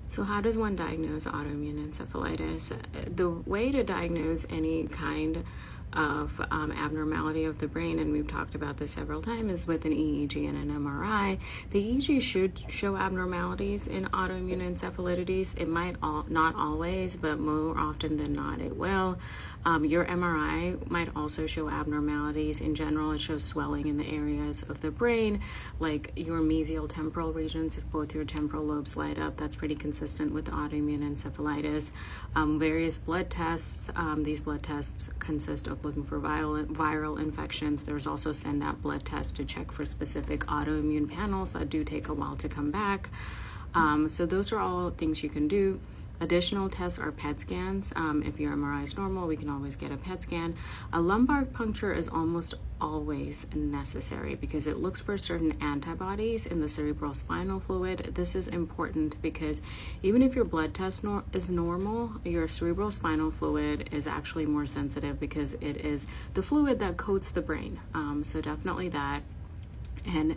So how does one diagnose autoimmune encephalitis? The way to diagnose any kind of abnormality of the brain, and we've talked about this several times, is with an EEG and an MRI. The EEG should show abnormalities in autoimmune encephalitis. It might not always, but more often than not it will. Your MRI might also show abnormalities. In general, it shows swelling in the areas of the brain, like your mesial temporal regions. If both your temporal lobes light up, that's pretty consistent with autoimmune encephalitis. Various blood tests. These blood tests consist of looking for viral infections. There's also send out blood tests to check for specific autoimmune panels that do take a while to come back. So those are all things you can do. Additional tests are PET scans. If your MRI is normal, we can always get a PET scan. A lumbar puncture is almost always necessary because it looks for certain antibodies in the cerebral spinal fluid. This is important because even if your blood test is normal, your cerebral spinal fluid is actually more sensitive because it is the fluid that coats the brain. So definitely that. And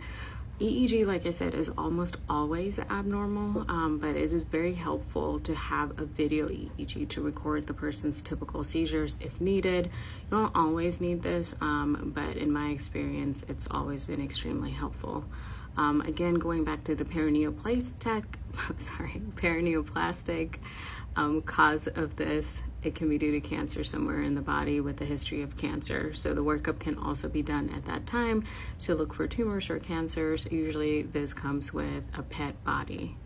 EEG, like I said, is almost always abnormal, but it is very helpful to have a video EEG to record the person's typical seizures if needed. You don't always need this, but in my experience, it's always been extremely helpful. Again, going back to the paraneoplastic cause of this, it can be due to cancer somewhere in the body with a history of cancer. So the workup can also be done at that time to look for tumors or cancers. Usually this comes with a PET body.